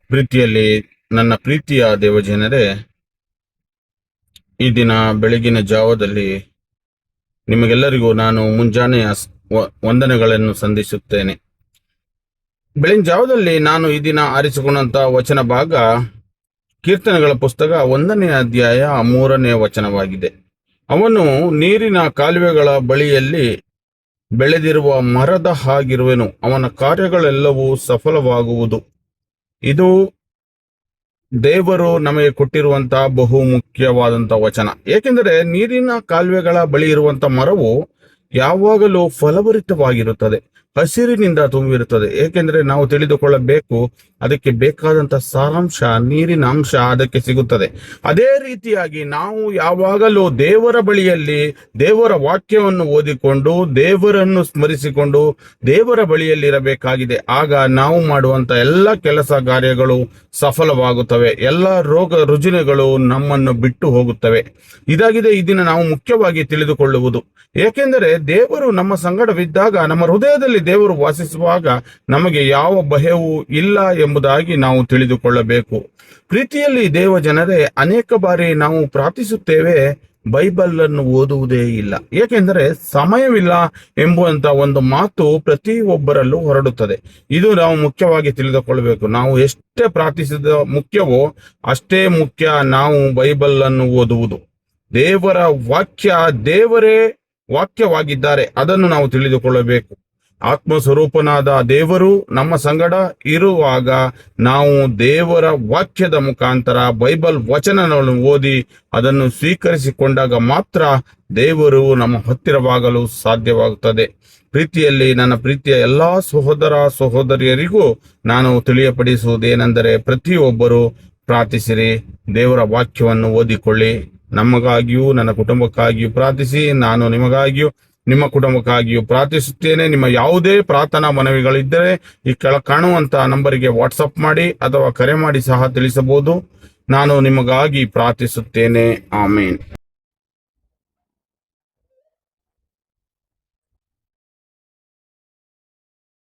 ಪ್ರೀತಿಯಲ್ಲಿ ನನ್ನ ಪ್ರೀತಿಯ ದೇವಜನರೇ, ಈ ದಿನ ಬೆಳಗಿನ ಜಾವದಲ್ಲಿ ನಿಮಗೆಲ್ಲರಿಗೂ ನಾನು ಮುಂಜಾನೆಯ ವಂದನೆಗಳನ್ನು ಸಂಧಿಸುತ್ತೇನೆ. ಬೆಳಗಿನ ಜಾವದಲ್ಲಿ ನಾನು ಈ ದಿನ ಆರಿಸಿಕೊಂಡಂತ ವಚನ ಭಾಗ ಕೀರ್ತನೆಗಳ ಪುಸ್ತಕ 1ನೇ ಅಧ್ಯಾಯ 3ನೇ ವಚನವಾಗಿದೆ. ಅವನು ನೀರಿನ ಕಾಲುವೆಗಳ ಬಳಿಯಲ್ಲಿ ಬೆಳೆದಿರುವ ಮರದ ಹಾಗಿರುವೆನು, ಅವನ ಕಾರ್ಯಗಳೆಲ್ಲವೂ ಸಫಲವಾಗುವುದು. ಇದು ದೇವರು ನಮಗೆ ಕೊಟ್ಟಿರುವಂತಹ ಬಹು ಮುಖ್ಯವಾದಂತಹ ವಚನ. ಏಕೆಂದರೆ ನೀರಿನ ಕಾಲುವೆಗಳ ಬಳಿ ಇರುವಂತಹ ಮರವು ಯಾವಾಗಲೂ ಫಲಭರಿತವಾಗಿರುತ್ತದೆ, ಹಸಿರಿನಿಂದ ತುಂಬಿರುತ್ತದೆ. ಏಕೆಂದರೆ ನಾವು ತಿಳಿದುಕೊಳ್ಳಬೇಕು, ಅದಕ್ಕೆ ಬೇಕಾದಂತ ಸಾರಾಂಶ, ನೀರಿನ ಅಂಶ ಅದಕ್ಕೆ ಸಿಗುತ್ತದೆ. ಅದೇ ರೀತಿಯಾಗಿ ನಾವು ಯಾವಾಗಲೂ ದೇವರ ಬಳಿಯಲ್ಲಿ ದೇವರ ವಾಕ್ಯವನ್ನು ಓದಿಕೊಂಡು ದೇವರನ್ನು ಸ್ಮರಿಸಿಕೊಂಡು ದೇವರ ಬಳಿಯಲ್ಲಿರಬೇಕಾಗಿದೆ. ಆಗ ನಾವು ಮಾಡುವಂತ ಎಲ್ಲ ಕೆಲಸ ಕಾರ್ಯಗಳು ಸಫಲವಾಗುತ್ತವೆ, ಎಲ್ಲ ರೋಗ ರುಜಿನಗಳು ನಮ್ಮನ್ನು ಬಿಟ್ಟು ಹೋಗುತ್ತವೆ. ಇದಾಗಿದೆ ಈ ದಿನ ನಾವು ಮುಖ್ಯವಾಗಿ ತಿಳಿದುಕೊಳ್ಳುವುದು. ಏಕೆಂದರೆ ದೇವರು ನಮ್ಮ ಸಂಗಡವಿದ್ದಾಗ, ನಮ್ಮ ಹೃದಯದಲ್ಲಿ ದೇವರು ವಾಸಿಸುವಾಗ ನಮಗೆ ಯಾವ ಭಯವೂ ಇಲ್ಲ ಎಂಬುದಾಗಿ ನಾವು ತಿಳಿದುಕೊಳ್ಳಬೇಕು. ಪ್ರೀತಿಯಲ್ಲಿ ದೇವ ಜನರೇ, ಅನೇಕ ಬಾರಿ ನಾವು ಪ್ರಾರ್ಥಿಸುತ್ತೇವೆ, ಬೈಬಲ್ ಅನ್ನು ಓದುವುದೇ ಇಲ್ಲ. ಏಕೆಂದರೆ ಸಮಯವಿಲ್ಲ ಎಂಬುವಂತ ಒಂದು ಮಾತು ಪ್ರತಿಯೊಬ್ಬರಲ್ಲೂ ಹೊರಡುತ್ತದೆ. ಇದು ನಾವು ಮುಖ್ಯವಾಗಿ ತಿಳಿದುಕೊಳ್ಳಬೇಕು. ನಾವು ಎಷ್ಟೇ ಪ್ರಾರ್ಥಿಸಿದ ಮುಖ್ಯವೋ ಅಷ್ಟೇ ಮುಖ್ಯ ನಾವು ಬೈಬಲ್ ಅನ್ನು ಓದುವುದು. ದೇವರ ವಾಕ್ಯ ದೇವರೇ ವಾಕ್ಯವಾಗಿದ್ದಾರೆ, ಅದನ್ನು ನಾವು ತಿಳಿದುಕೊಳ್ಳಬೇಕು. ಆತ್ಮಸ್ವರೂಪನಾದ ದೇವರು ನಮ್ಮ ಸಂಗಡ ಇರುವಾಗ ನಾವು ದೇವರ ವಾಕ್ಯದ ಮುಖಾಂತರ ಬೈಬಲ್ ವಚನಗಳನ್ನು ಓದಿ ಅದನ್ನು ಸ್ವೀಕರಿಸಿಕೊಂಡಾಗ ಮಾತ್ರ ದೇವರು ನಮ್ಮ ಹತ್ತಿರವಾಗಲು ಸಾಧ್ಯವಾಗುತ್ತದೆ. ಪ್ರೀತಿಯಲ್ಲಿ ನನ್ನ ಪ್ರೀತಿಯ ಎಲ್ಲಾ ಸಹೋದರ ಸಹೋದರಿಯರಿಗೂ ನಾನು ತಿಳಿಯಪಡಿಸುವುದೇನೆಂದರೆ, ಪ್ರತಿಯೊಬ್ಬರು ಪ್ರಾರ್ಥಿಸಿರಿ, ದೇವರ ವಾಕ್ಯವನ್ನು ಓದಿಕೊಳ್ಳಿ. ನಮಗಾಗಿಯೂ ನನ್ನ ಕುಟುಂಬಕ್ಕಾಗಿಯೂ ಪ್ರಾರ್ಥಿಸಿ. ನಾನು ನಿಮಗಾಗಿಯೂ ನಿಮ್ಮ ಕುಟುಂಬಕ್ಕಾಗಿಯೂ ಪ್ರಾರ್ಥಿಸುತ್ತೇನೆ. ನಿಮ್ಮ ಯಾವುದೇ ಪ್ರಾರ್ಥನಾ ಮನವಿಗಳಿದ್ದರೆ ಈ ಕಾಣುವಂತ ನಂಬರಿಗೆ ವಾಟ್ಸಪ್ ಮಾಡಿ ಅಥವಾ ಕರೆ ಮಾಡಿ ಸಹ ತಿಳಿಸಬಹುದು. ನಾನು ನಿಮಗಾಗಿ ಪ್ರಾರ್ಥಿಸುತ್ತೇನೆ. ಆಮೇನ್.